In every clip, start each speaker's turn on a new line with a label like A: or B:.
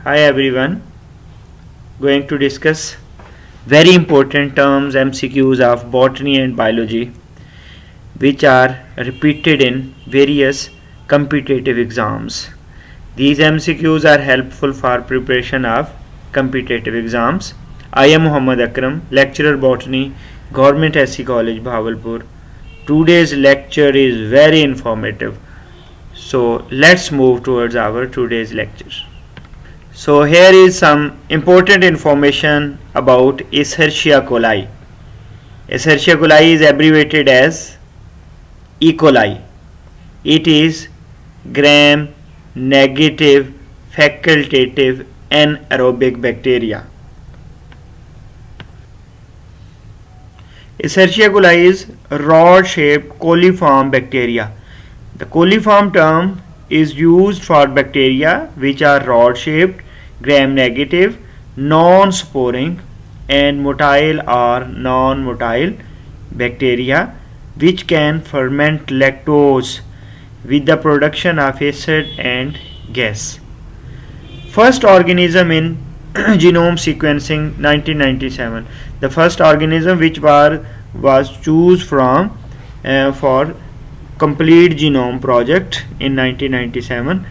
A: Hi everyone, going to discuss very important terms MCQs of botany and biology which are repeated in various competitive exams. These MCQs are helpful for preparation of competitive exams. I am Muhammad Akram, lecturer botany, Government SC College, Bahawalpur. Today's lecture is very informative. So let's move towards our today's lecture. So here is some important information about Escherichia coli. Escherichia coli is abbreviated as E. coli. It is gram-negative facultative anaerobic bacteria. Escherichia coli is rod-shaped coliform bacteria. The coliform term is used for bacteria which are rod-shaped, gram-negative, non-sporing and motile or non-motile bacteria which can ferment lactose with the production of acid and gas. First organism in genome sequencing 1997. The first organism which was chosen from for complete genome project in 1997.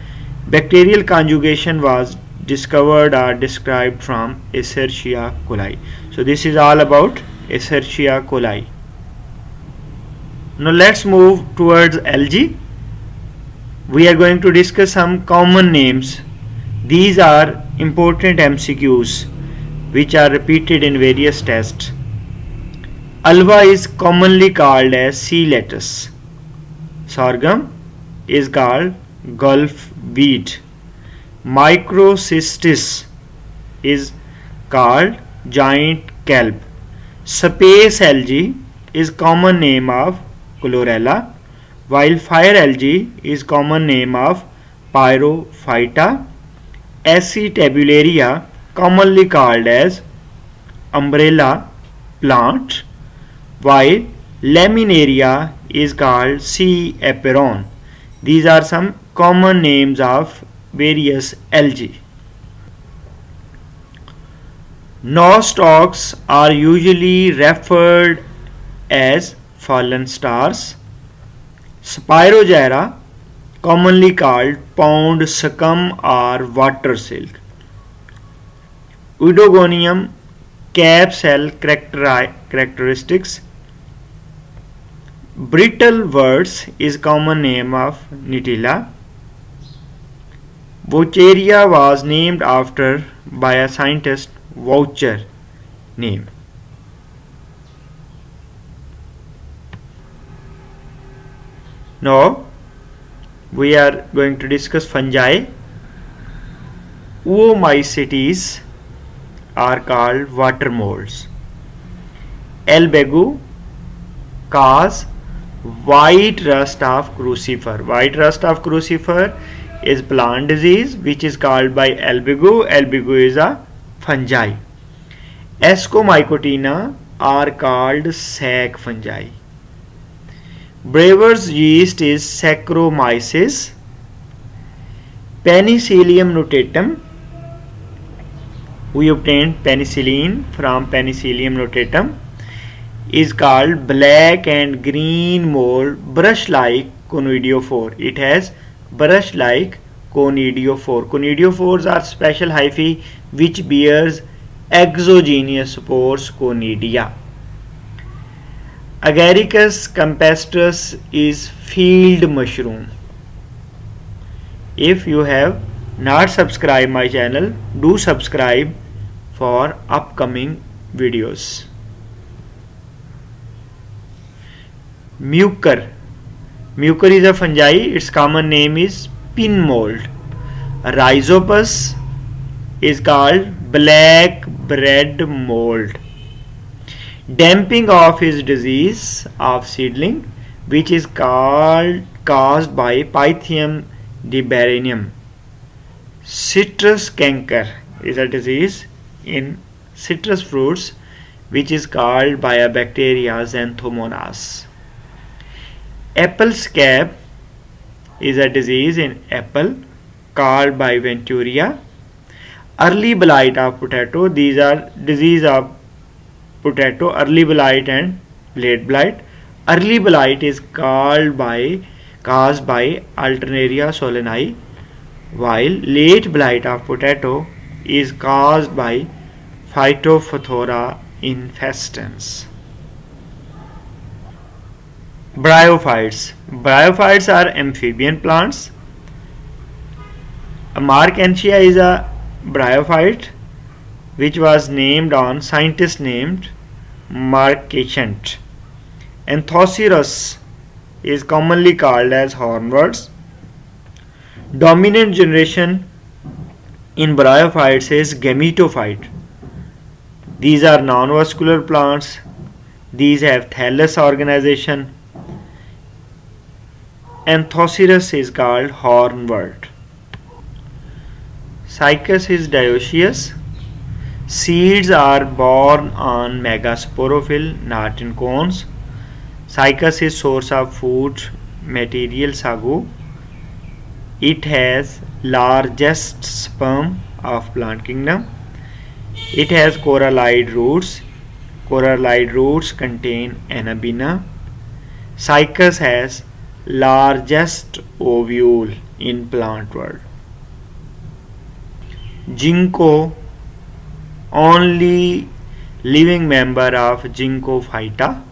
A: Bacterial conjugation was discovered or described from Escherichia coli. So this is all about Escherichia coli. Now let's move towards algae. We are going to discuss some common names. These are important MCQs which are repeated in various tests. Alva is commonly called as sea lettuce. Sorghum is called Gulf wheat. Microcystis is called giant kelp. Space algae is common name of chlorella, while fire algae is common name of pyrophyta. Acetabularia commonly called as umbrella plant, while laminaria is called sea aperon. These are some common names of various algae. Nostocs are usually referred as fallen stars. Spirogyra commonly called pond scum or water silk. Oedogonium cap cell characteristics. Brittle worts is common name of Nitilla. Vaucheria was named after by a scientist Voucher name. Now we are going to discuss fungi. Oomycetes are called water molds. Albago cause white rust of crucifer. White rust of crucifer is plant disease which is called by albago. Albago is a fungi. Ascomycotina are called sac fungi. Brewer's yeast is Saccharomyces. Penicillium notatum. We obtained penicillin from Penicillium notatum. Is called black and green mold brush-like conidiophore. It has brush-like conidiophore. Conidiophores are special hyphae which bears exogenous spores conidia. Agaricus campestris is field mushroom. If you have not subscribed my channel, do subscribe for upcoming videos. Mucor. Mucor is a fungi. Its common name is pin mold. Rhizopus is called black bread mold. Damping off is disease of seedling which is caused by Pythium dibarinum. Citrus canker is a disease in citrus fruits which is caused by a bacteria Xanthomonas. Apple scab is a disease in apple caused by Venturia. Early blight of potato. These are disease of potato, early blight and late blight. Early blight is caused by Alternaria solani, while late blight of potato is caused by Phytophthora infestans. Bryophytes. Bryophytes are amphibian plants. Marchantia is a bryophyte which was named on scientist named Marchant. Anthocerus is commonly called as hornworts. Dominant generation in bryophytes is gametophyte. These are non-vascular plants. These have thallus organization. Anthocerus is called hornwort. Cycas is dioecious. Seeds are borne on megasporophyll, not in cones. Cycas is source of food material sago. It has largest sperm of plant kingdom. It has corallide roots. Corallide roots contain anabina. Cycas has largest ovule in plant world. Ginkgo, only living member of Ginkgo phyta.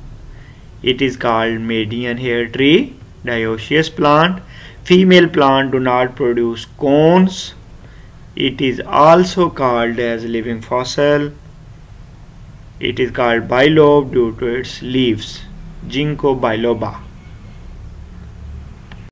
A: It is called median hair tree, dioecious plant. Female plant do not produce cones. It is also called as living fossil. It is called bilobe due to its leaves. Ginkgo biloba.